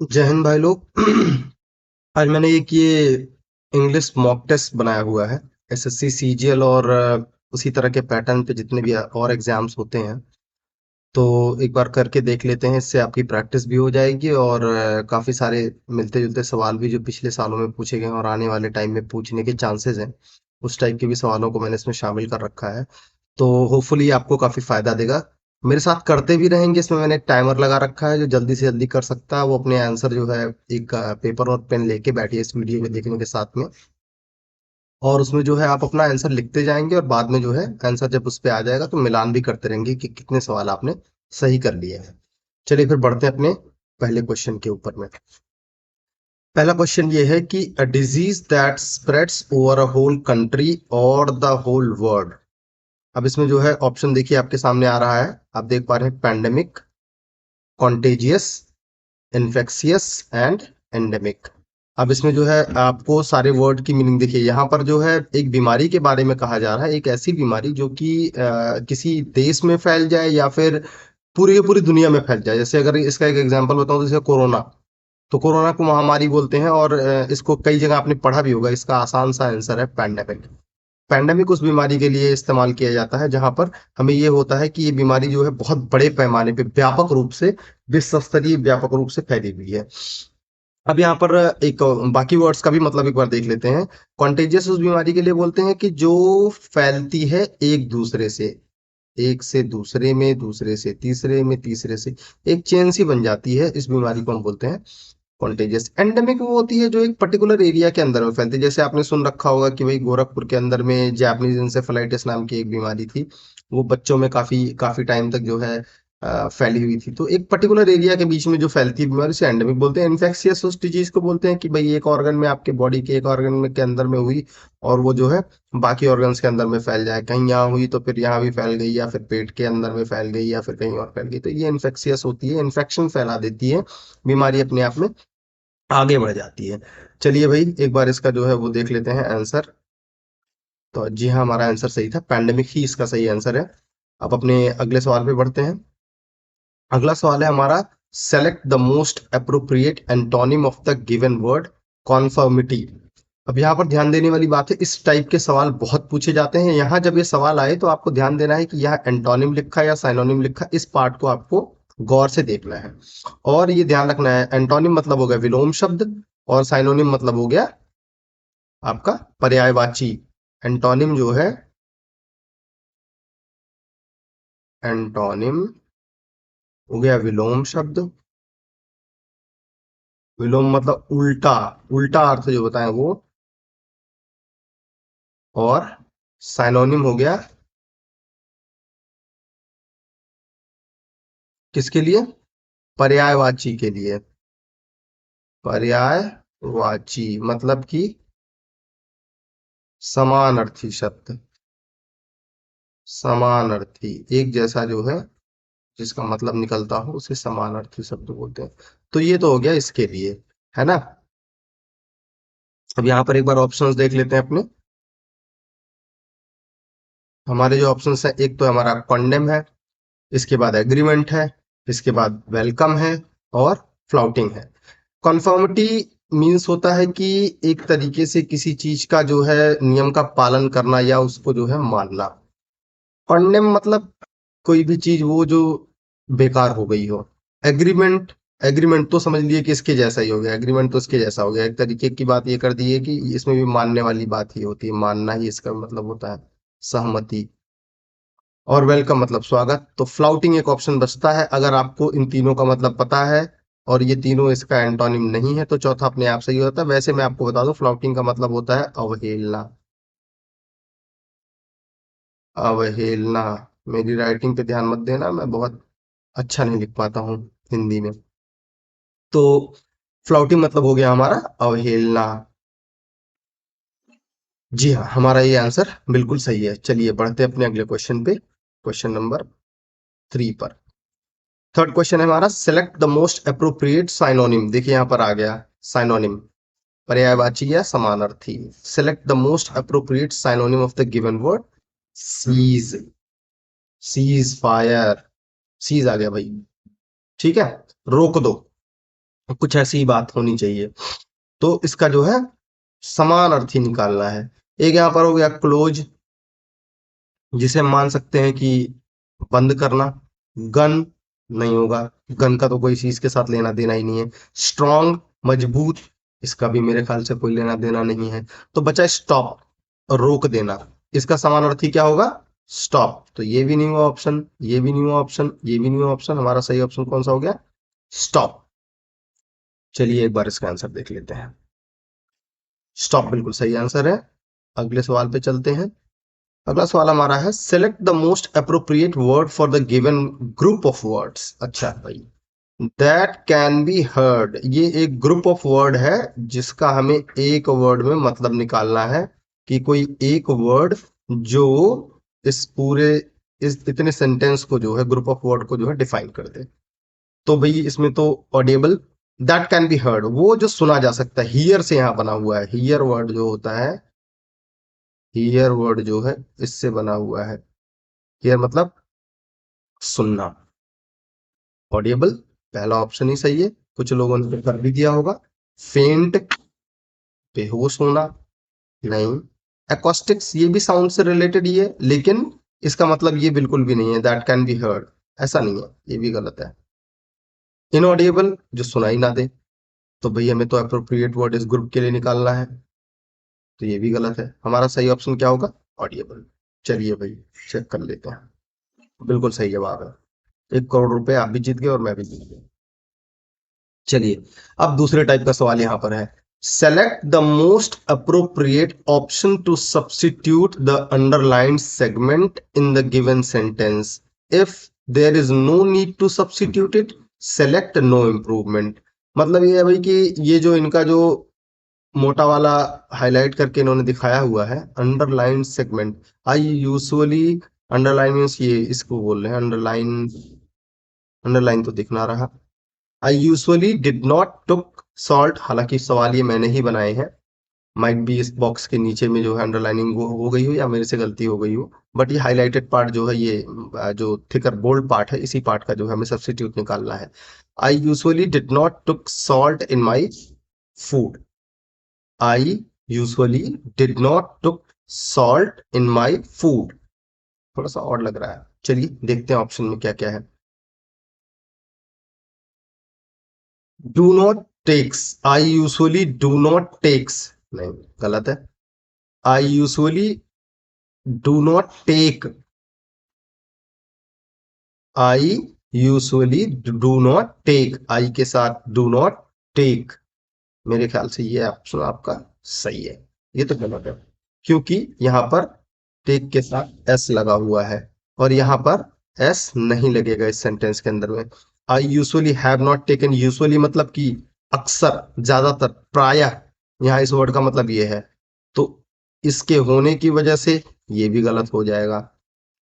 जय हिंद भाई लोग। आज मैंने एक ये इंग्लिश मॉक टेस्ट बनाया हुआ है। एसएससी सीजीएल और उसी तरह के पैटर्न पे जितने भी और एग्जाम्स होते हैं, तो एक बार करके देख लेते हैं। इससे आपकी प्रैक्टिस भी हो जाएगी और काफ़ी सारे मिलते जुलते सवाल भी जो पिछले सालों में पूछे गए हैं और आने वाले टाइम में पूछने के चांसेस हैं, उस टाइप के भी सवालों को मैंने इसमें शामिल कर रखा है। तो होपफुली आपको काफ़ी फ़ायदा देगा। मेरे साथ करते भी रहेंगे। इसमें मैंने एक टाइमर लगा रखा है, जो जल्दी से जल्दी कर सकता है वो अपने आंसर जो है एक पेपर और पेन लेके बैठिए इस वीडियो में देखने के साथ में। और उसमें जो है आप अपना आंसर लिखते जाएंगे और बाद में जो है आंसर जब उस पे आ जाएगा तो मिलान भी करते रहेंगे कि कितने सवाल आपने सही कर लिए हैं। चलिए फिर बढ़ते हैं अपने पहले क्वेश्चन के ऊपर में। पहला क्वेश्चन ये है कि a disease that spreads over a whole country और द होल वर्ल्ड। अब इसमें जो है ऑप्शन देखिए आपके सामने आ रहा है, आप देख पा रहे हैं। Pandemic, contagious, infectious and endemic. अब इसमें जो है आपको सारे वर्ड की मीनिंग देखिए। यहाँ पर जो है एक बीमारी के बारे में कहा जा रहा है, एक ऐसी बीमारी जो कि किसी देश में फैल जाए या फिर पूरी की पूरी दुनिया में फैल जाए। जैसे अगर इसका एक एग्जांपल बताऊं, तो जैसे कोरोना, तो कोरोना को महामारी बोलते हैं और इसको कई जगह आपने पढ़ा भी होगा। इसका आसान सा आंसर है पैंडेमिक। पैंडेमिक उस बीमारी के लिए इस्तेमाल किया जाता है जहां पर हमें ये होता है कि ये बीमारी जो है बहुत बड़े पैमाने पे व्यापक रूप से, विश्व स्तरीय व्यापक रूप से फैली हुई है। अब यहाँ पर एक बाकी वर्ड्स का भी मतलब एक बार देख लेते हैं। कॉन्टेजियस उस बीमारी के लिए बोलते हैं कि जो फैलती है एक दूसरे से, एक से दूसरे में, दूसरे से तीसरे में, तीसरे से एक चेन सी बन जाती है। इस बीमारी को हम बोलते हैं कॉन्टेजियस। एंडेमिक वो होती है जो एक पर्टिकुलर एरिया के अंदर में फैलती है। जैसे आपने सुन रखा होगा कि भाई गोरखपुर के अंदर में जैपनीज इंसेफेलाइटिस नाम की एक बीमारी थी। वो बच्चों में काफी काफी टाइम तक जो है फैली हुई थी। तो एक पर्टिकुलर एरिया के बीच में जो फैलती है बीमारी, उसे एंडेमिक बोलते हैं। इन्फेक्शियस उस डिजीज को बोलते हैं कि भाई एक ऑर्गन में, आपके बॉडी के एक ऑर्गन में के अंदर में हुई और वो जो है बाकी ऑर्गन्स के अंदर में फैल जाए। कहीं यहाँ हुई तो फिर यहाँ भी फैल गई, या फिर पेट के अंदर में फैल गई, या फिर कहीं और फैल गई। तो ये इन्फेक्शियस होती है, इन्फेक्शन फैला देती है, बीमारी अपने आप में आगे बढ़ जाती है। चलिए भाई एक बार इसका जो है वो देख लेते हैं आंसर। तो जी हाँ, हमारा आंसर सही था, पैंडेमिक ही इसका सही आंसर है। अब अपने अगले सवाल पे बढ़ते हैं। अगला सवाल है हमारा, select the most appropriate antonym of the given word conformity. अब यहाँ पर ध्यान देने वाली बात है, इस टाइप के सवाल बहुत पूछे जाते हैं। यहाँ जब ये सवाल आए तो आपको ध्यान देना है कि यहाँ एंटोनिम लिखा है या साइनोनिम लिखा है, इस पार्ट को आपको गौर से देखना है। और ये ध्यान रखना है, एंटोनिम मतलब हो गया विलोम शब्द, और साइनोनिम मतलब हो गया आपका पर्यायवाची। एंटोनिम जो है, एंटोनिम हो गया विलोम शब्द। विलोम मतलब उल्टा, उल्टा अर्थ जो बताएं वो। और साइनोनिम हो गया किसके लिए? पर्यायवाची के लिए। पर्यायवाची मतलब कि समानार्थी शब्द, समानार्थी, एक जैसा जो है जिसका मतलब निकलता हो उसे समानार्थी शब्द बोलते हैं। तो ये तो हो गया इसके लिए, है ना। अब यहाँ पर एक बार ऑप्शंस देख लेते हैं अपने। हमारे जो ऑप्शंस है, एक तो हमारा कॉन्डेम है, इसके बाद एग्रीमेंट है, इसके बाद वेलकम है, और फ्लाउटिंग है। कॉन्फर्मिटी मीन्स होता है कि एक तरीके से किसी चीज का जो है नियम का पालन करना या उसको जो है मानना। कॉन्डेम मतलब कोई भी चीज वो जो बेकार हो गई हो। एग्रीमेंट, एग्रीमेंट तो समझ लिए कि इसके जैसा ही हो गया, एग्रीमेंट तो इसके जैसा हो गया। एक तरीके की बात ये कर दी है कि इसमें भी मानने वाली बात ही होती है, मानना ही इसका मतलब होता है, सहमति। और वेलकम मतलब स्वागत। तो फ्लाउटिंग एक ऑप्शन बचता है, अगर आपको इन तीनों का मतलब पता है और ये तीनों इसका एंटोनिम नहीं है तो चौथा अपने आप सही होता है। वैसे मैं आपको बता दूं, फ्लाउटिंग का मतलब होता है अवहेलना। अवहेलना। मेरी राइटिंग पे ध्यान मत देना, मैं बहुत अच्छा नहीं लिख पाता हूँ हिंदी में। तो फ्लाउटिंग मतलब हो गया हमारा अवहेलना। जी हाँ, हमारा ये आंसर बिल्कुल सही है। चलिए बढ़ते हैं अपने अगले क्वेश्चन पे, क्वेश्चन नंबर 3 पर। थर्ड क्वेश्चन है हमारा, select the most appropriate synonym. देखिए यहाँ पर आ गया साइनोनिम, पर्यायवाची या समानार्थी। Select the most appropriate synonym of the given word seize. Cease fire, seize आ गया भाई। ठीक है, रोक दो। कुछ ऐसी ही बात होनी चाहिए। तो इसका जो है समान अर्थ ही निकालना है। एक यहाँ पर हो गया क्लोज, जिसे हम मान सकते हैं कि बंद करना। गन नहीं होगा, गन का तो कोई चीज के साथ लेना देना ही नहीं है। स्ट्रॉन्ग, मजबूत, इसका भी मेरे ख्याल से कोई लेना देना नहीं है। तो बचा स्टॉप, रोक देना। इसका समान अर्थ ही क्या होगा? स्टॉप। तो ये भी नहीं हुआ ऑप्शन, ये भी नहीं हुआ ऑप्शन, ये भी नहीं हुआ ऑप्शन। हमारा सही ऑप्शन कौन सा हो गया? स्टॉप। चलिए एक बार इसका आंसर देख लेते हैं। स्टॉप बिल्कुल सही आंसर है। अगले सवाल पे चलते हैं। अगला सवाल हमारा है, select the most appropriate word for the given group of words. अच्छा भाई, दैट कैन बी हर्ड, ये एक ग्रुप ऑफ वर्ड है जिसका हमें एक वर्ड में मतलब निकालना है कि कोई एक वर्ड जो इस पूरे इस इतने सेंटेंस को जो है, ग्रुप ऑफ वर्ड को जो है डिफाइन कर दे। तो भाई इसमें तो Audible, that can be heard, वो जो सुना जा सकता है, हियर से यहाँ बना हुआ है। हियर वर्ड जो होता है, हियर वर्ड जो है इससे बना हुआ है। हियर मतलब सुनना। ऑडिबल पहला ऑप्शन ही सही है। कुछ लोगों ने कर भी दिया होगा। फेंट, बेहोश होना, नहीं। एकोस्टिक्स, ये भी साउंड से रिलेटेड ही है, लेकिन इसका मतलब ये बिल्कुल भी नहीं है, दैट कैन बी हर्ड, ऐसा नहीं है, ये भी गलत है। इनऑडिबल, जो सुनाई ना दे। तो भाई हमें तो अप्रोप्रिएट वर्ड इस ग्रुप के लिए निकालना है, तो ये भी गलत है। हमारा सही ऑप्शन क्या होगा? ऑडिएबल। चलिए भाई चेक कर लेते हैं। बिल्कुल सही जवाब है। 1 करोड़ रुपए आप भी जीत गए और मैं भी जीत गया। चलिए अब दूसरे टाइप का सवाल यहां पर है, select the most appropriate option to substitute the underlined segment in the given sentence. If there is no need to substitute it, select no improvement. मतलब ये है भाई कि ये जो इनका जो मोटा वाला हाईलाइट करके इन्होंने दिखाया हुआ है, underline segment. I usually, underline means ये इसको बोल रहे हैं अंडरलाइन, अंडरलाइन तो दिख ना रहा। I usually did not took salt, हालांकि सवाल ये मैंने ही बनाए हैं। माइट बी इस बॉक्स के नीचे में जो है अंडरलाइनिंग हो गई हो या मेरे से गलती हो गई हो, बट ये हाईलाइटेड पार्ट जो है, ये जो थिकर बोल्ड पार्ट है, इसी पार्ट का जो है हमें सब्स्टिट्यूट निकालना है। I usually did not took salt in my food. I usually did not took salt in my food. थोड़ा सा और लग रहा है, चलिए देखते हैं ऑप्शन में क्या क्या है। Do not takes, I usually do not takes, नहीं, गलत है। I usually do not take, I usually do not take, I के साथ डू नॉट टेक। मेरे ख्याल से ये ऑप्शन आपका सही है। ये तो गलत है, क्योंकि यहाँ पर टेक के साथ एस लगा हुआ है और यहाँ पर एस नहीं लगेगा इस सेंटेंस के अंदर में। I usually have not taken, usually मतलब कि अक्सर, ज्यादातर, प्रायः, यहाँ इस वर्ड का मतलब ये है। तो इसके होने की वजह से ये भी गलत हो जाएगा।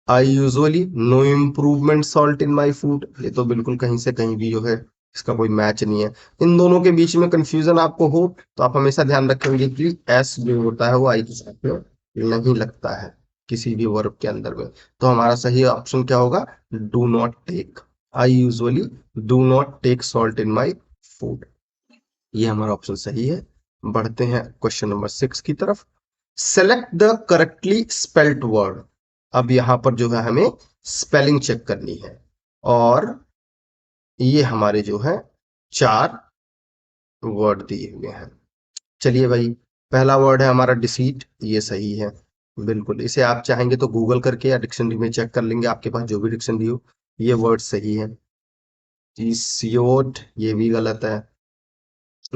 I usually no improvement salt in my food, ये तो बिल्कुल कहीं से कहीं भी जो है इसका कोई मैच नहीं है। इन दोनों के बीच में कंफ्यूजन आपको हो तो आप हमेशा ध्यान रखेंगे कि एस जो होता है वो आई के साथ में नहीं लगता है किसी भी वर्ब के अंदर में। तो हमारा सही ऑप्शन क्या होगा? Do not take. I usually do not take salt in my food, ये हमारा ऑप्शन सही है। बढ़ते हैं क्वेश्चन नंबर 6 की तरफ। Select the correctly spelled word. अब यहां पर जो है हमें स्पेलिंग चेक करनी है, और ये हमारे जो है 4 वर्ड दिए हुए हैं। चलिए भाई, पहला वर्ड है हमारा डिसीट, ये सही है बिल्कुल। इसे आप चाहेंगे तो गूगल करके या डिक्शनरी में चेक कर लेंगे, आपके पास जो भी डिक्शनरी हो, ये वर्ड सही है। डिसियोट, ये भी गलत है,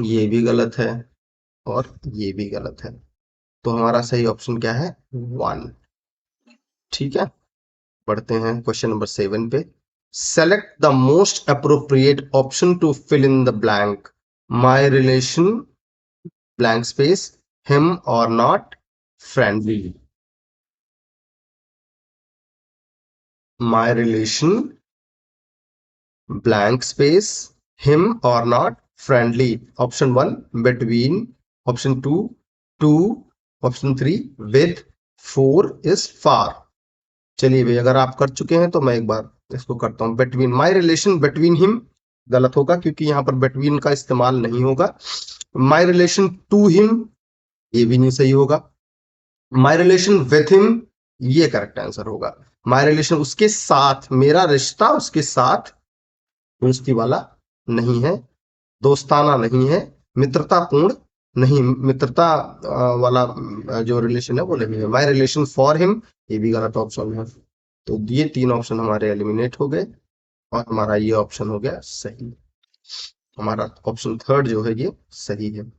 ये भी गलत है, और ये भी गलत है। तो हमारा सही ऑप्शन क्या है? 1। ठीक है, बढ़ते हैं क्वेश्चन नंबर 7 पे। Select the most appropriate option to fill in the blank. My relation, blank space, him are not, friendly. My relation, blank space, him are not, friendly. Option 1 between, option 2 to, option 3 with, 4 is far. चलिए भाई, अगर आप कर चुके हैं तो मैं एक बार इसको करता हूं। बिटवीन, माई रिलेशन बिटवीन हिम गलत होगा क्योंकि यहाँ पर बिटवीन का इस्तेमाल नहीं होगा। माई रिलेशन टू हिम, ये भी नहीं सही होगा। माई रिलेशन विथ हिम, ये करेक्ट आंसर होगा। माई रिलेशन उसके साथ, मेरा रिश्ता उसके साथ दोस्ती वाला नहीं है, दोस्ताना नहीं है, मित्रतापूर्ण नहीं, मित्रता वाला जो रिलेशन है वो नहीं है। माई रिलेशन फॉर हिम, ये भी गलत ऑप्शन है। तो ये तीन ऑप्शन हमारे एलिमिनेट हो गए और हमारा ये ऑप्शन हो गया सही। हमारा ऑप्शन थर्ड जो है ये सही है।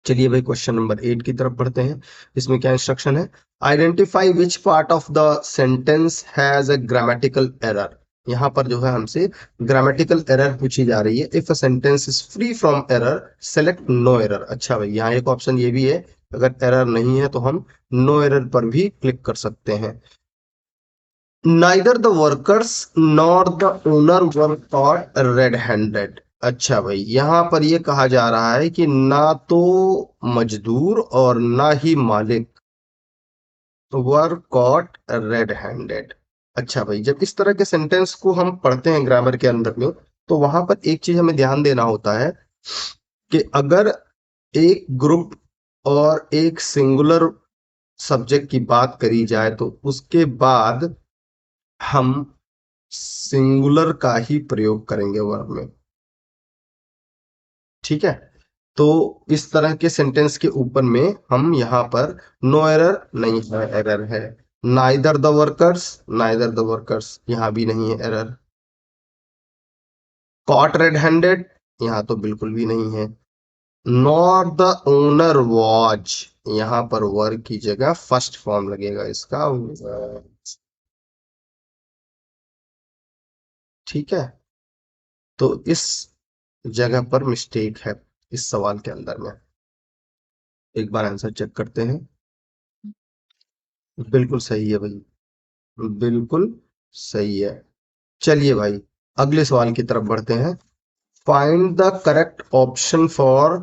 चलिए भाई क्वेश्चन नंबर 8 की तरफ बढ़ते हैं। इसमें क्या इंस्ट्रक्शन है? Identify which part of the sentence has a grammatical error. यहाँ पर जो है हमसे ग्रामेटिकल एरर पूछी जा रही है। If a sentence is free from error select no error. अच्छा भाई, यहाँ एक ऑप्शन ये भी है, अगर एरर नहीं है तो हम नो एरर पर भी क्लिक कर सकते हैं। Neither the workers nor the owner were caught red handed. अच्छा भाई, यहां पर ये कहा जा रहा है कि ना तो मजदूर और ना ही मालिक वर कॉट रेड हैंडेड। अच्छा भाई, जब इस तरह के सेंटेंस को हम पढ़ते हैं ग्रामर के अंदर में, तो वहां पर एक चीज हमें ध्यान देना होता है कि अगर एक ग्रुप और एक सिंगुलर सब्जेक्ट की बात करी जाए तो उसके बाद हम सिंगुलर का ही प्रयोग करेंगे वर्ब में। ठीक है, तो इस तरह के सेंटेंस के ऊपर में हम यहाँ पर नो एरर नहीं है, एरर है। Neither the workers, neither the workers यहाँ भी नहीं है, एरर। कॉट रेड हैंडेड, यहाँ तो बिल्कुल भी नहीं है। नॉट द ओनर वॉच, यहाँ पर वर्ब की जगह फर्स्ट फॉर्म लगेगा इसका। ठीक है, तो इस जगह पर मिस्टेक है इस सवाल के अंदर में। एक बार आंसर चेक करते हैं। बिल्कुल सही है भाई, बिल्कुल सही है। चलिए भाई, अगले सवाल की तरफ बढ़ते हैं। Find the correct option for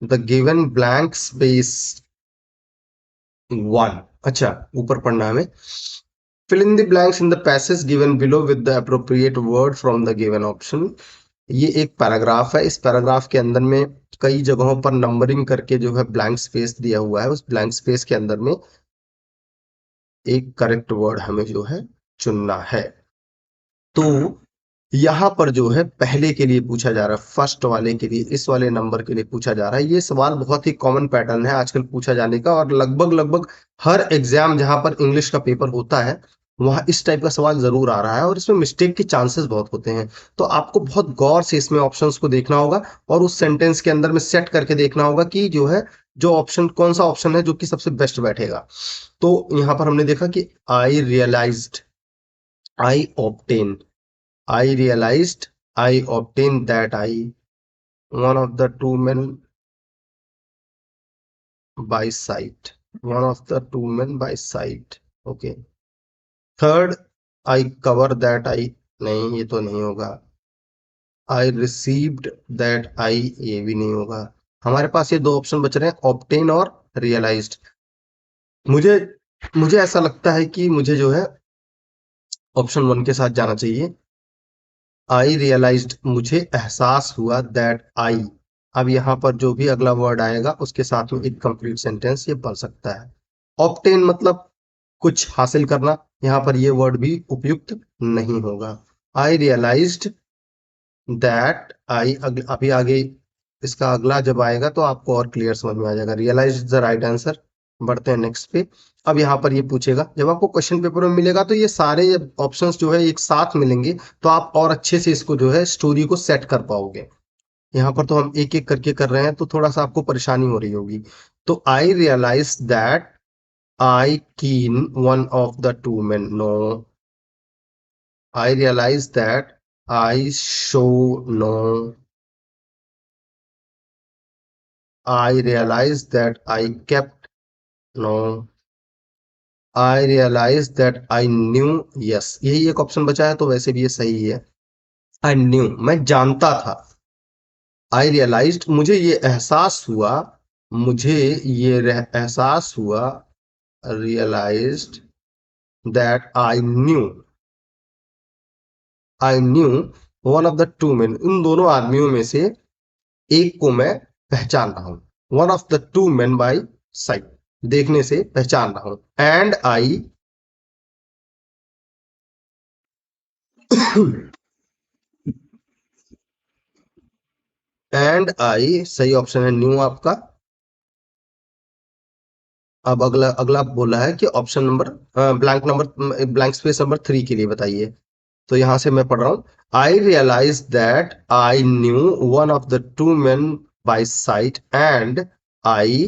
the given blank space 1। अच्छा, ऊपर पढ़ना है हमें। Fill in the blanks in the passage given below with the appropriate word from the given option. ये एक पैराग्राफ है। इस पैराग्राफ के अंदर में कई जगहों पर नंबरिंग करके जो है ब्लैंक स्पेस दिया हुआ है। उस ब्लैंक स्पेस के अंदर में एक करेक्ट वर्ड हमें जो है चुनना है। तो यहाँ पर जो है पहले के लिए पूछा जा रहा है, फर्स्ट वाले के लिए, इस वाले नंबर के लिए पूछा जा रहा है। ये सवाल बहुत ही कॉमन पैटर्न है आजकल पूछा जाने का, और लगभग लगभग हर एग्जाम जहां पर इंग्लिश का पेपर होता है वहां इस टाइप का सवाल जरूर आ रहा है, और इसमें मिस्टेक के चांसेस बहुत होते हैं। तो आपको बहुत गौर से इसमें ऑप्शंस को देखना होगा और उस सेंटेंस के अंदर में सेट करके देखना होगा कि जो है जो ऑप्शन, कौन सा ऑप्शन है जो कि सबसे बेस्ट बैठेगा। तो यहाँ पर हमने देखा कि I realized, I obtain, I realized, I obtained that I, one of the two men by sight, one of the two men by sight. Okay. Third, I cover that I, नहीं ये तो नहीं होगा। I received that I, ये भी नहीं होगा। हमारे पास ये दो ऑप्शन बच रहे हैं, ऑब्टेन और रियलाइज्ड। मुझे मुझे ऐसा लगता है कि मुझे जो है ऑप्शन 1 के साथ जाना चाहिए। आई रियलाइज्ड, मुझे एहसास हुआ, दैट आई। अब यहाँ पर जो भी अगला वर्ड आएगा उसके साथ में एक कंप्लीट सेंटेंस ये बन सकता है। ऑब्टेन मतलब कुछ हासिल करना, यहाँ पर ये वर्ड भी उपयुक्त नहीं होगा। आई रियलाइज्ड दैट आई, अभी आगे इसका अगला जब आएगा तो आपको और क्लियर समझ में आ जाएगा। Realize the right answer. बढ़ते हैं नेक्स्ट पे। अब यहाँ पर ये पूछेगा, जब आपको क्वेश्चन पेपर में मिलेगा तो ये सारे ऑप्शंस जो है एक साथ मिलेंगे, तो आप और अच्छे से इसको जो है स्टोरी को सेट कर पाओगे। यहाँ पर तो हम एक एक करके कर रहे हैं तो थोड़ा सा आपको परेशानी हो रही होगी। तो आई realize that I keen one of the two man, no. I realize that I show, no. I realized that I kept, no. I realized that I knew, yes। यही एक ऑप्शन बचा है तो वैसे भी ये सही है। I knew, मैं जानता था। I realized, मुझे ये एहसास हुआ, मुझे ये एहसास हुआ, realized that I knew, I knew one of the two man, उन दोनों आदमियों में से एक को मैं पहचान रहा हूं। One of the two man by sight, देखने से पहचान रहा हूं। एंड आई एंड आई सही ऑप्शन है न्यू आपका। अब अगला अगला बोला है कि option number blank space number 3 के लिए बताइए। तो यहां से मैं पढ़ रहा हूं। I realize that I knew one of the two man by sight and I,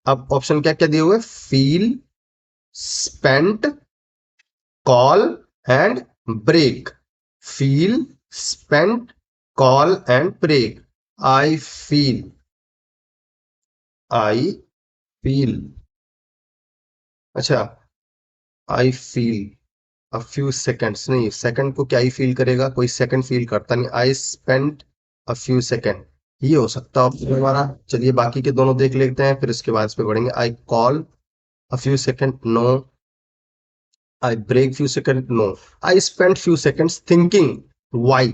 अब ऑप्शन क्या क्या दिए हुए, feel, spent, call and break. Feel, spent, call and break. I feel, I feel, अच्छा, I feel a few seconds, नहीं second को क्या ही feel करेगा, कोई सेकंड फील करता नहीं। I spent a few second, ये हो सकता है ऑप्शन हमारा। चलिए बाकी के दोनों देख लेते हैं, फिर इसके बाद इस पे बढ़ेंगे। I call a few second, no. I break few second, no. I spent few seconds thinking why,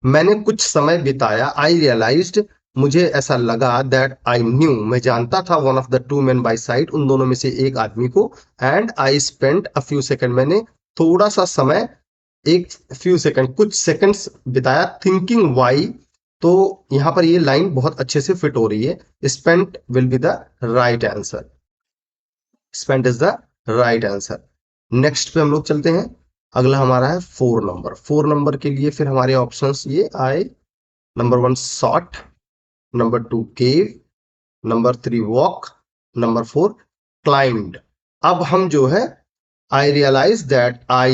मैंने कुछ समय बिताया। आई रियलाइज्ड, मुझे ऐसा लगा। दैट आई न्यू, मैं जानता था। One of the two man by side, उन दोनों में से एक आदमी को। And I spent a few second, मैंने थोड़ा सा समय, एक फ्यू सेकंड, कुछ सेकंड्स बिताया। थिंकिंग वाई, तो यहां पर ये लाइन बहुत अच्छे से फिट हो रही है। Spent will be the right answer. Spent is the right answer. Next पे हम लोग चलते हैं। अगला हमारा है 4 नंबर। 4 नंबर के लिए फिर हमारे ऑप्शंस ये आए। नंबर 1 शॉट, नंबर 2 केव, नंबर 3 वॉक, नंबर 4 क्लाइंब्ड। अब हम जो है, I realized that I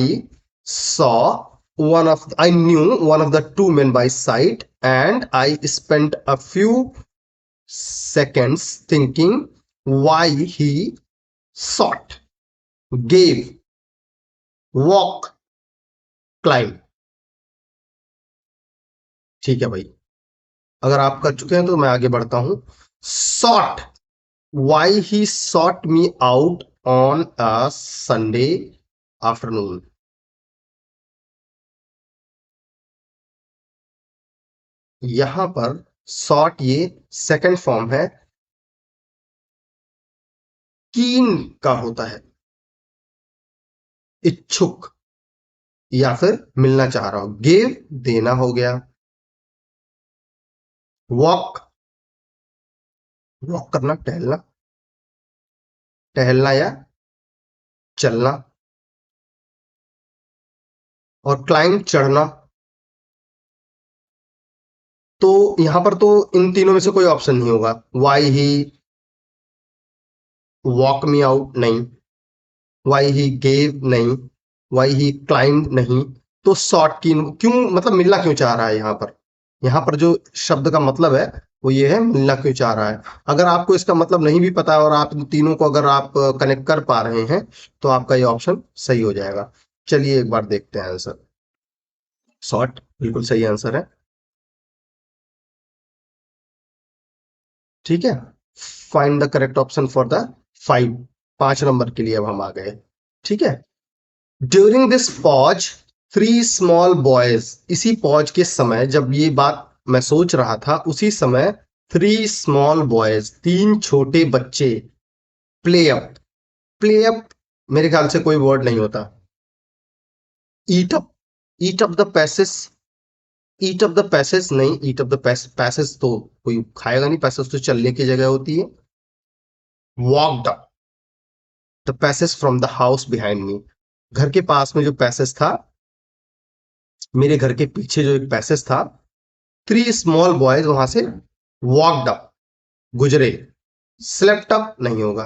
knew one of the two men by sight, and I spent a few seconds thinking why he sought, gave, walk, climb। ठीक है भाई, अगर आप कर चुके हैं तो मैं आगे बढ़ता हूं। Sought, why he sought me out on a Sunday afternoon। यहां पर sought ये सेकंड फॉर्म है, कीन का होता है, इच्छुक या फिर मिलना चाह रहा हो। गिव देना हो गया। वॉक, वॉक करना, टहलना, टहलना या चलना। और क्लाइंब चढ़ना। तो यहां पर तो इन तीनों में से कोई ऑप्शन नहीं होगा। Why he walk me out नहीं, वाई ही गेव नहीं, वाई ही क्लाइंब नहीं। तो शॉर्ट की क्यों, मतलब मिलना क्यों चाह रहा है यहाँ पर। यहाँ पर जो शब्द का मतलब है वो ये है, मिलना क्यों चाह रहा है। अगर आपको इसका मतलब नहीं भी पता है और आप इन तीनों को अगर आप कनेक्ट कर पा रहे हैं तो आपका ये ऑप्शन सही हो जाएगा। चलिए एक बार देखते हैं आंसर। शॉर्ट बिल्कुल सही आंसर है। ठीक है, find the correct option for the 5, 5 number के लिए अब हम आ गए। ठीक है। During this pause, 3 small boys, इसी पॉज के समय जब ये बात मैं सोच रहा था, उसी समय 3 स्मॉल बॉयज, 3 छोटे बच्चे, प्ले अप, प्ले अप मेरे ख्याल से कोई वर्ड नहीं होता। Eat up, eat up the paces, eat up the paces नहीं, ईट अप द पैसेस तो कोई खाएगा नहीं, पैसेस तो चलने की जगह होती है। Walked up the paces from the house behind me, घर के पास में जो पैसेस था, मेरे घर के पीछे जो एक पैसेज था, 3 स्मॉल बॉयज वहां से वॉकड अप, गुजरे। स्लेप्ट अप नहीं होगा,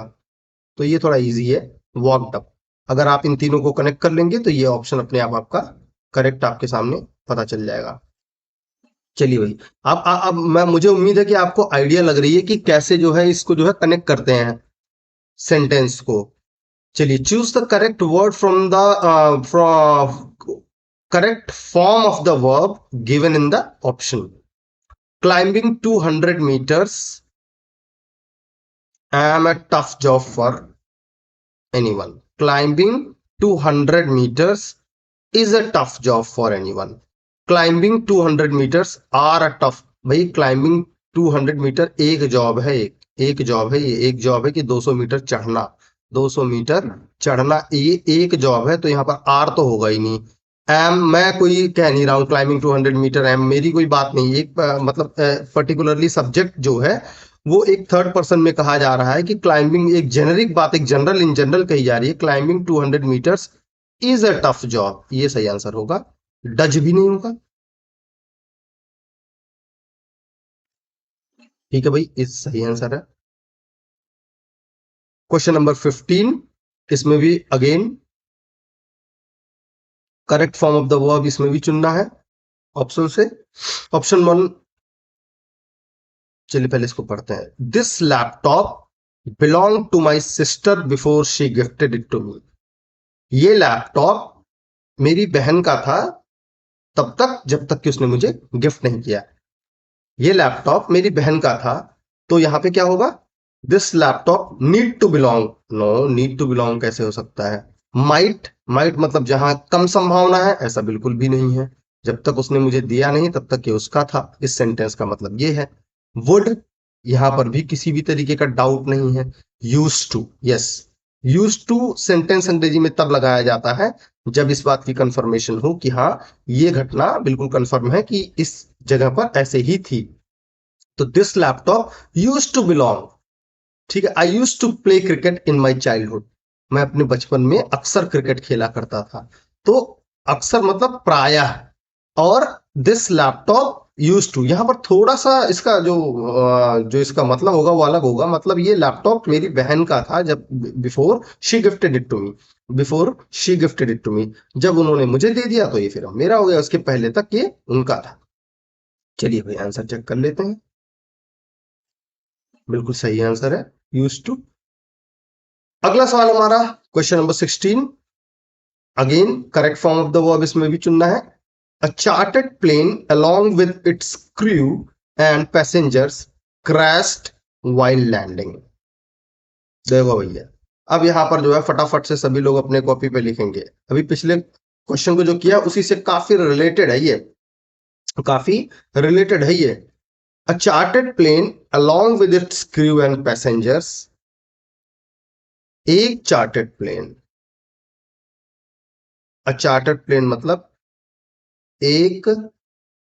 तो ये थोड़ा इजी है, वॉकड अप। अगर आप इन तीनों को कनेक्ट कर लेंगे तो ये ऑप्शन अपने आप आपका करेक्ट आपके सामने पता चल जाएगा। चलिए भाई, अब मैं, मुझे उम्मीद है कि आपको आइडिया लग रही है कि कैसे जो है इसको जो है कनेक्ट करते हैं सेंटेंस को। चलिए, choose the correct word from correct form of the verb given in the option. Climbing 200 meters am a tough job for anyone. Climbing 200 meters is a tough job for anyone. Climbing 200 meters are a tough. भाई climbing 200 meter एक job है, एक job है, ये एक job है कि 200 metre चढ़ना, 200 मीटर चढ़ना ये एक जॉब है, तो यहाँ पर आर तो होगा ही नहीं। एम मैं कोई कह नहीं रहा हूँ क्लाइंबिंग 200 मीटर एम मेरी कोई बात नहीं, एक मतलब पर्टिकुलरली सब्जेक्ट जो है वो एक थर्ड पर्सन में कहा जा रहा है कि क्लाइंबिंग एक जेनरिक बात, एक जनरल इन जनरल कही जा रही है, climbing 200 meters is a tough job, ये सही आंसर होगा। डज भी नहीं होगा। ठीक है भाई, इस सही आंसर है। क्वेश्चन नंबर 15, इसमें भी again correct form of the verb इसमें भी चुनना है ऑप्शन से। ऑप्शन वन, चलिए पहले इसको पढ़ते हैं। This laptop belong to my sister before she gifted it to me. ये लैपटॉप मेरी बहन का था तब तक जब तक कि उसने मुझे गिफ्ट नहीं किया। ये लैपटॉप मेरी बहन का था, तो यहां पे क्या होगा? This laptop need to belong, no need to belong कैसे हो सकता है? माइट, माइट मतलब जहां कम संभावना है, ऐसा बिल्कुल भी नहीं है। जब तक उसने मुझे दिया नहीं तब तक ये उसका था, इस सेंटेंस का मतलब ये है। वुड, यहां पर भी किसी भी तरीके का डाउट नहीं है। Use to, yes, use to sentence Angrezi में तब लगाया जाता है जब इस बात की कंफर्मेशन हो कि हाँ ये घटना बिल्कुल कंफर्म है कि इस जगह पर ऐसे ही थी। तो this laptop use to belong, ठीक है। I use to play cricket in my childhood, मैं अपने बचपन में अक्सर क्रिकेट खेला करता था। तो अक्सर मतलब प्रायः, और दिस लैपटॉप यूज टू, यहां पर थोड़ा सा इसका जो इसका मतलब होगा वो अलग होगा। मतलब ये लैपटॉप मेरी बहन का था जब, before she gifted it to me, before she gifted it to me, जब उन्होंने मुझे दे दिया तो ये फिर मेरा हो गया, उसके पहले तक ये उनका था। चलिए भाई आंसर चेक कर लेते हैं। बिल्कुल सही आंसर है, यूज टू। अगला सवाल हमारा question number 16, again correct form of the verb इसमें भी चुनना है। A chartered plane along with its crew and passengers crashed while landing. देखो भैया, अब यहां पर जो है फटाफट से सभी लोग अपने कॉपी पे लिखेंगे। अभी पिछले क्वेश्चन को जो किया उसी से काफी रिलेटेड है ये, काफी रिलेटेड है ये। A chartered plane along with its crew and passengers, एक chartered plane, a chartered plane मतलब एक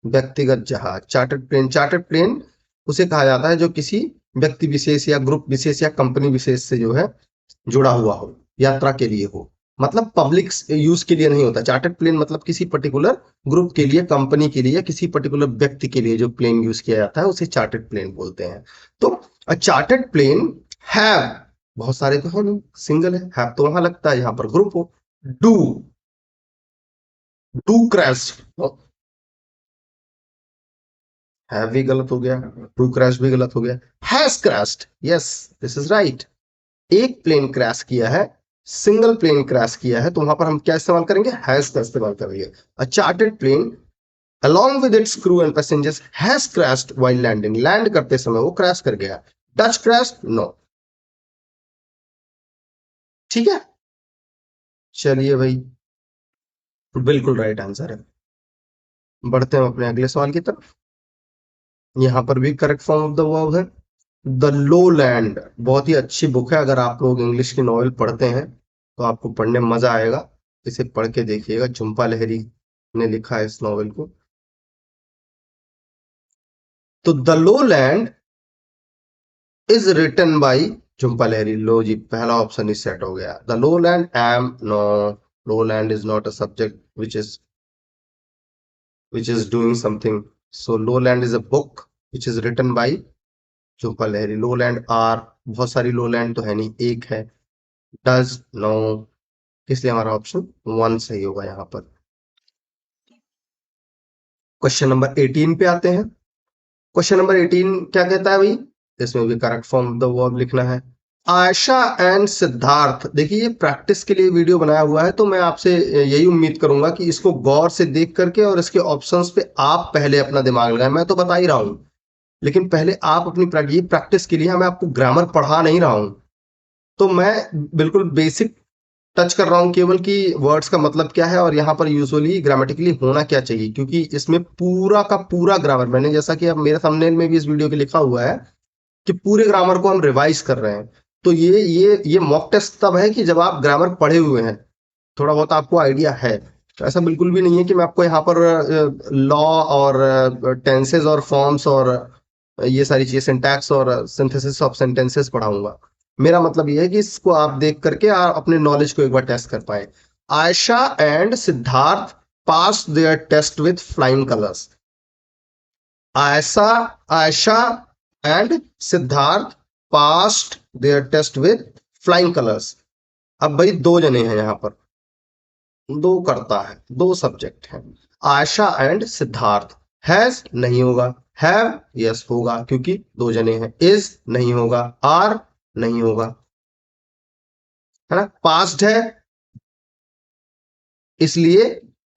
व्यक्तिगत जहाज। चार्टर्ड प्लेन, चार्टर्ड प्लेन उसे कहा जाता है जो किसी व्यक्ति विशेष या ग्रुप विशेष या कंपनी विशेष से जो है जुड़ा हुआ हो, यात्रा के लिए हो, मतलब पब्लिक यूज के लिए नहीं होता। चार्टर्ड प्लेन मतलब किसी पर्टिकुलर ग्रुप के लिए, कंपनी के लिए या किसी पर्टिकुलर व्यक्ति के लिए जो प्लेन यूज किया जाता है उसे चार्टर्ड प्लेन बोलते हैं। तो अ चार्टर्ड प्लेन हैव, बहुत सारे तो है नहीं, सिंगल है, हैव तो वहां लगता है, यहां पर ग्रुप हो। डू, डू क्रैश, हैव भी गलत हो गया, टू क्रैश भी गलत हो गया। Has crashed, yes this is right. एक प्लेन क्रैश किया है, सिंगल प्लेन क्रैश किया है, तो वहां पर हम क्या इस्तेमाल करेंगे? हैज का इस्तेमाल करेंगे। A chartered plane along with its crew and passengers has crashed while landing, land करते समय वो क्रैश कर गया। डच क्रैश, नो। ठीक है, चलिए भाई, बिल्कुल राइट आंसर है। बढ़ते हैं अपने अगले सवाल की तरफ। यहां पर भी correct form of the verb है द लो लैंड। बहुत ही अच्छी बुक है, अगर आप लोग इंग्लिश की नॉवेल पढ़ते हैं तो आपको पढ़ने में मजा आएगा। इसे पढ़ के देखिएगा, झुम्पा लहरी ने लिखा है इस नॉवेल को। तो the lowland is written by Jhumpa Lahiri. लो जी, पहला ऑप्शन ही सेट हो गया। The lowland um, no, lowland is not a subject which is doing something. So lowland is a book which is written by Jhumpa Lahiri. lowland are, बहुत सारी lowland तो है नहीं, एक है। डज, नो, इसलिए हमारा ऑप्शन वन सही होगा यहाँ पर। क्वेश्चन नंबर 18 पे आते हैं। क्वेश्चन नंबर 18 क्या कहता है भाई? इसमें भी correct form of the verb लिखना है। आयशा एंड सिद्धार्थ, देखिए ये प्रैक्टिस के लिए वीडियो बनाया हुआ है, तो मैं आपसे यही उम्मीद करूंगा कि इसको गौर से देख करके और इसके ऑप्शंस पे आप पहले अपना दिमाग लगाएं। मैं तो बता ही रहा हूं, लेकिन पहले आप अपनी ये प्रैक्टिस के लिए मैं आपको ग्रामर पढ़ा नहीं रहा हूं, तो मैं बिल्कुल बेसिक टच कर रहा हूँ केवल कि वर्ड्स का मतलब क्या है और यहाँ पर यूजुअली ग्रामेटिकली होना क्या चाहिए, क्योंकि इसमें पूरा का पूरा ग्रामर, मैंने जैसा कि अब मेरे थंबनेल में भी इस वीडियो के लिखा हुआ है कि पूरे ग्रामर को हम रिवाइज कर रहे हैं। तो ये मॉक टेस्ट तब है कि जब आप ग्रामर पढ़े हुए हैं, थोड़ा बहुत आपको आइडिया है। तो ऐसा बिल्कुल भी नहीं है कि मैं आपको यहाँ पर लॉ और टेंसेस और फॉर्म्स और ये सारी चीजें, सिंटैक्स और सिंथेसिस ऑफ सेंटेंसेस पढ़ाऊंगा। मेरा मतलब ये है कि इसको आप देख करके आप अपने नॉलेज को एक बार टेस्ट कर पाए। Ayesha and Siddharth pass their test with flying colours. Ayesha Ayesha and Siddharth passed their test with flying colours. अब भाई दो जने हैं यहाँ पर, दो करता है, दो सब्जेक्ट हैं। आयशा एंड सिद्धार्थ। हैज नहीं होगा, हैव यस होगा क्योंकि दो जने हैं। इज नहीं होगा, आर नहीं होगा, है ना। पास्ट है इसलिए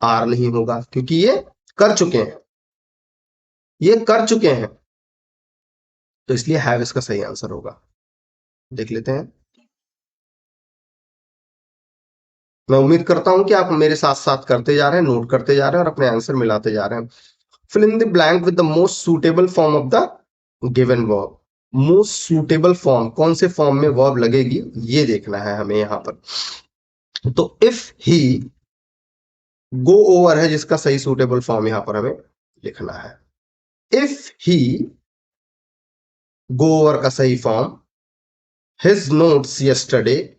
आर नहीं होगा क्योंकि ये कर चुके हैं, ये कर चुके हैं, तो इसलिए हैव इसका सही आंसर होगा। देख लेते हैं। मैं उम्मीद करता हूं कि आप मेरे साथ साथ करते जा रहे हैं, नोट करते जा रहे हैं और अपने आंसर मिलाते जा रहे हैं। Fill in the blank with the most suitable form of the given verb. Most suitable form, कौन से फॉर्म में वर्ब लगेगी ये देखना है हमें यहां पर। तो इफ ही, गो ओवर है जिसका सही सूटेबल फॉर्म यहां पर हमें लिखना है। इफ ही, गो ओवर का सही form, his notes yesterday,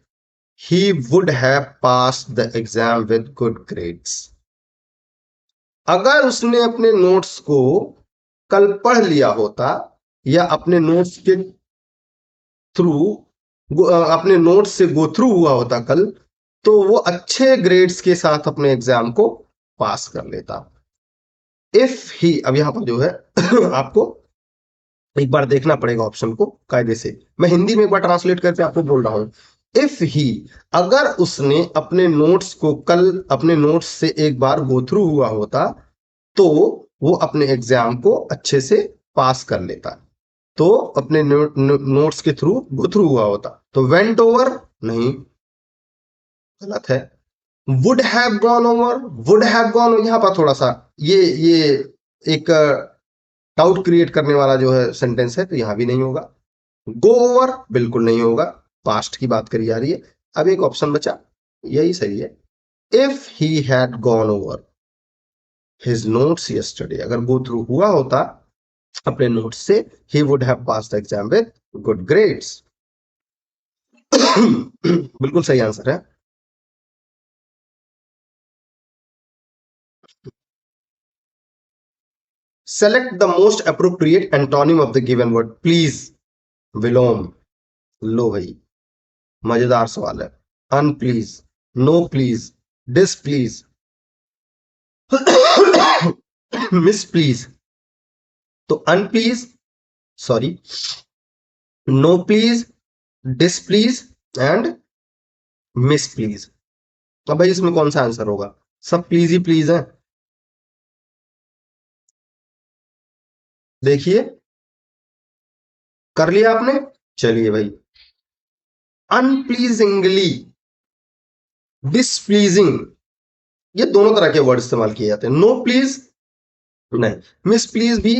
he would have passed the exam with good grades। अगर उसने अपने नोट्स को कल पढ़ लिया होता या अपने नोट्स के थ्रू, अपने नोट्स से गो थ्रू हुआ होता कल, तो वो अच्छे ग्रेड्स के साथ अपने एग्जाम को पास कर लेता। इफ ही, अब यहां पर जो है आपको एक बार देखना पड़ेगा ऑप्शन को कायदे से, मैं हिंदी में एक बार ट्रांसलेट करके आपको बोल रहा हूं। इफ ही, अगर उसने अपने नोट्स को कल अपने नोट्स से एक बार गो थ्रू हुआ होता तो वो अपने एग्जाम को अच्छे से पास कर लेता। तो अपने नोट्स के थ्रू गो थ्रू हुआ होता। तो वेंट ओवर नहीं, गलत है। Would have gone over, would have gone, यहां पर थोड़ा सा ये एक डाउट क्रिएट करने वाला जो है सेंटेंस है, तो यहां भी नहीं होगा। गो ओवर बिल्कुल नहीं होगा, पास्ट की बात करी जा रही है। अब एक ऑप्शन बचा, यही सही है। If he had gone over his notes yesterday, अगर गो थ्रू हुआ होता अपने नोट्स से, he would have pass the exam with good grades. बिल्कुल सही आंसर है। Select the most appropriate antonym of the given word please. विलोम। लो भाई, मजेदार सवाल है। Unplease, no please, displease, mis please. तो unplease, sorry, no please, displease and mis please. अब भाई इसमें कौन सा आंसर होगा? सब प्लीज ही प्लीज है। देखिए, कर लिया आपने। चलिए भाई, अनप्लीजिंगली, डिसप्लीजिंग, ये दोनों तरह के वर्ड इस्तेमाल किए जाते हैं। नो प्लीज नहीं, मिस प्लीज भी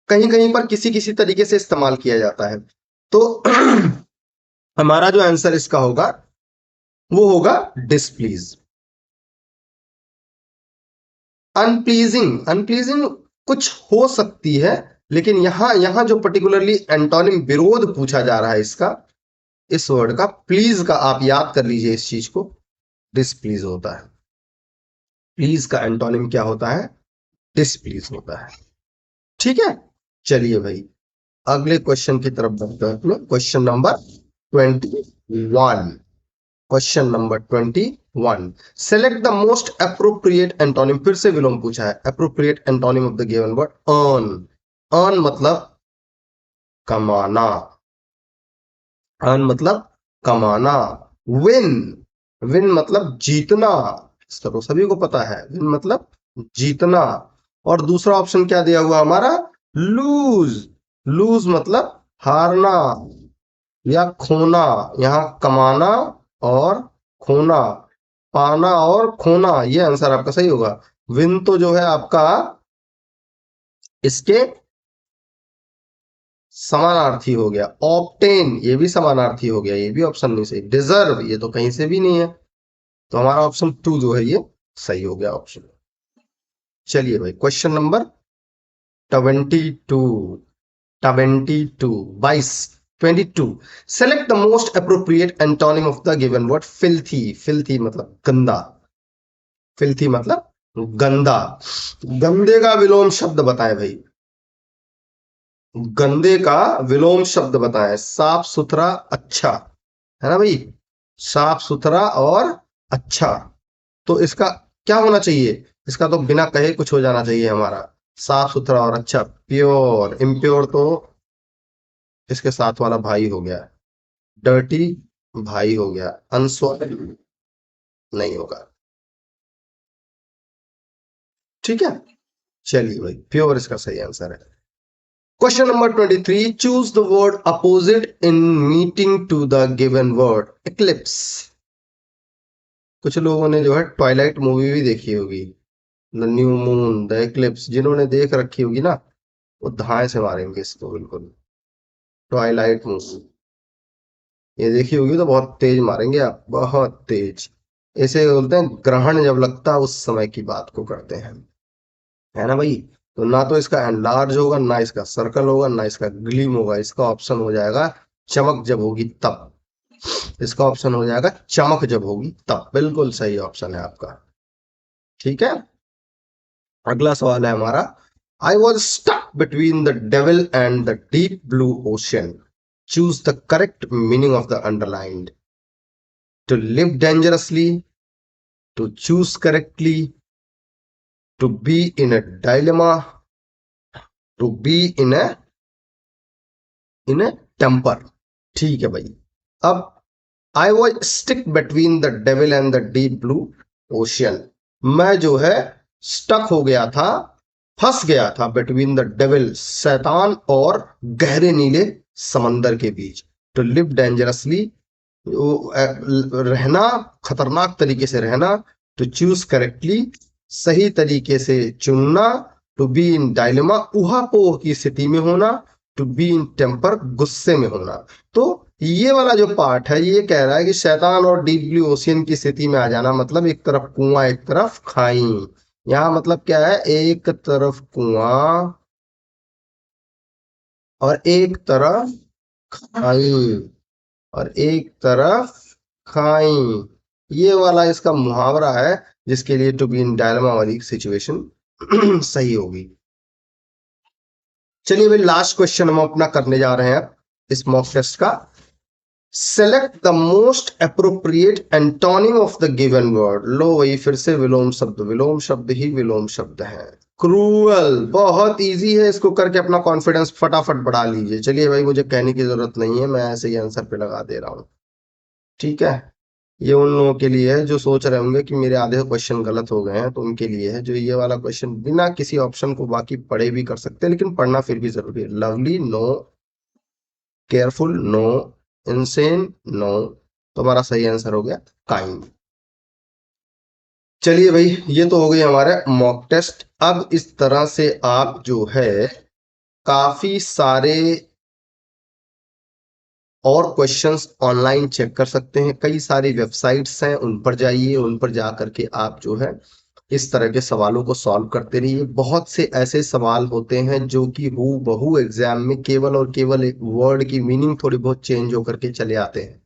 कहीं कहीं पर किसी किसी तरीके से इस्तेमाल किया जाता है। तो हमारा जो आंसर इसका होगा वो होगा डिसप्लीज। अनप्लीजिंग, अनप्लीजिंग कुछ हो सकती है, लेकिन यहां यहां जो पर्टिकुलरली एंटोनिम, विरोध पूछा जा रहा है इसका, इस वर्ड का, प्लीज का, आप याद कर लीजिए इस चीज को, डिसप्लीज होता है। प्लीज का एंटोनिम क्या होता है? डिसप्लीज होता है। ठीक है, चलिए भाई अगले क्वेश्चन की तरफ बढ़ते हैं। Question number 21। Question number 21, select the most appropriate antonym. फिर से विलोम पूछा है। Appropriate antonym of the given word earn. Earn मतलब कमाना, अर्न मतलब कमाना। विन, विन मतलब जीतना, इसका तो सभी को पता है, विन मतलब जीतना। और दूसरा ऑप्शन क्या दिया हुआ हमारा? लूज, लूज मतलब हारना या खोना। यहां कमाना और खोना, पाना और खोना, ये आंसर आपका सही होगा। विन तो जो है आपका इसके समानार्थी हो गया। ऑप्टेन ये भी समानार्थी हो गया, ये भी ऑप्शन नहीं सही। डिजर्व ये तो कहीं से भी नहीं है, तो हमारा ऑप्शन 2 जो है ये सही हो गया ऑप्शन। चलिए भाई question number 22, 22, 22, 22। Select the most appropriate antonym of the given word filthy. Filthy मतलब गंदा, फिल्थी मतलब गंदा। गंदे का विलोम शब्द बताएं भाई, गंदे का विलोम शब्द बताएं। साफ सुथरा, अच्छा, है ना भाई, साफ सुथरा और अच्छा। तो इसका क्या होना चाहिए, इसका तो बिना कहे कुछ हो जाना चाहिए हमारा। साफ सुथरा और अच्छा। प्योर, इम्प्योर तो इसके साथ वाला भाई हो गया। डर्टी भाई हो गया। अनसॉल्व नहीं होगा, ठीक है। चलिए भाई प्योर इसका सही आंसर है। Question number 23, choose the word opposite in meeting to the given word eclipse. कुछ लोगों ने जो है ट्वाइलाइट मूवी भी देखी होगी, the new moon, the eclipse. जिन्होंने देख रखी होगी ना, वो धाए से मारेंगे इसको बिल्कुल। ट्वाइलाइट मूवी ये देखी होगी तो बहुत तेज मारेंगे आप, बहुत तेज। इसे बोलते हैं ग्रहण जब लगता है उस समय की बात को करते हैं, है ना भाई। तो ना तो इसका एनलार्ज होगा, ना इसका सर्कल होगा, ना इसका ग्लीम होगा। इसका ऑप्शन हो जाएगा चमक जब होगी तब। इसका ऑप्शन हो जाएगा चमक जब होगी तब। बिल्कुल सही ऑप्शन है आपका, ठीक है। अगला सवाल है हमारा, I was stuck between the devil and the deep blue ocean, choose the correct meaning of the underlined. To live dangerously, to choose correctly, to be in a dilemma, to be in a temper. ठीक है भाई। अब I was stick between the devil and the deep blue ocean. मैं जो है stuck हो गया था, फंस गया था बिटवीन द डेविल शैतान और गहरे नीले समंदर के बीच। टू लिव डेंजरसली रहना, खतरनाक तरीके से रहना। टू चूज करेक्टली सही तरीके से चुनना। टू बी इन डायलेमा उहापोह की स्थिति में होना। टू बी इन टेम्पर गुस्से में होना। तो ये वाला जो पार्ट है ये कह रहा है कि शैतान और डीप ब्लू ओशियन की स्थिति में आ जाना, मतलब एक तरफ कुआं एक तरफ खाई। यहाँ मतलब क्या है, एक तरफ कुआं और एक तरफ खाई, और एक तरफ खाई। ये वाला इसका मुहावरा है, जिसके लिए टू बी इन डायलेमा वाली सिचुएशन सही होगी। चलिए भाई लास्ट क्वेश्चन हम अपना करने जा रहे हैं इस मॉक टेस्ट का। Select the most appropriate antonym of the given word. लो वही फिर से विलोम शब्द, विलोम शब्द ही विलोम शब्द है। क्रूअल बहुत इजी है, इसको करके अपना कॉन्फिडेंस फटाफट बढ़ा लीजिए। चलिए भाई मुझे कहने की जरूरत नहीं है, मैं ऐसे ही आंसर पे लगा दे रहा हूँ, ठीक है। ये उन लोगों के लिए है जो सोच रहे होंगे कि मेरे आधे क्वेश्चन गलत हो गए हैं, तो उनके लिए है। जो ये वाला क्वेश्चन बिना किसी ऑप्शन को बाकी पढ़े भी कर सकते हैं, लेकिन पढ़ना फिर भी जरूरी है। Lovely no, careful no, insane no. तो हमारा सही आंसर हो गया काइंड। चलिए भाई ये तो हो गई हमारे मॉक टेस्ट। अब इस तरह से आप जो है काफी सारे और क्वेश्चंस ऑनलाइन चेक कर सकते हैं। कई सारी वेबसाइट्स हैं, उन पर जाइए, उन पर जा करके आप जो है इस तरह के सवालों को सॉल्व करते रहिए। बहुत से ऐसे सवाल होते हैं जो कि हूबहू एग्जाम में केवल और केवल एक वर्ड की मीनिंग थोड़ी बहुत चेंज होकर के चले आते हैं,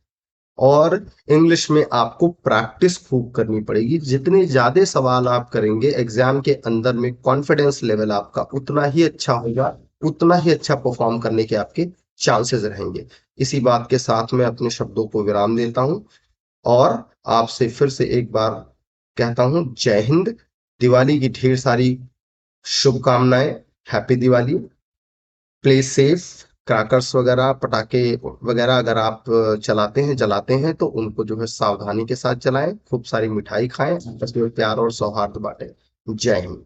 और इंग्लिश में आपको प्रैक्टिस खूब करनी पड़ेगी। जितने ज्यादा सवाल आप करेंगे एग्जाम के अंदर में, कॉन्फिडेंस लेवल आपका उतना ही अच्छा होगा, उतना ही अच्छा परफॉर्म करने के आपके चांसेस रहेंगे। इसी बात के साथ मैं अपने शब्दों को विराम देता हूं, और आपसे फिर से एक बार कहता हूं जय हिंद। दिवाली की ढेर सारी शुभकामनाएं। Happy Diwali. Play safe. Crackers वगैरह, पटाखे वगैरह अगर आप चलाते हैं जलाते हैं तो उनको जो है सावधानी के साथ चलाएं। खूब सारी मिठाई खाएं, आपस में प्यार और सौहार्द बांटें। जय हिंद।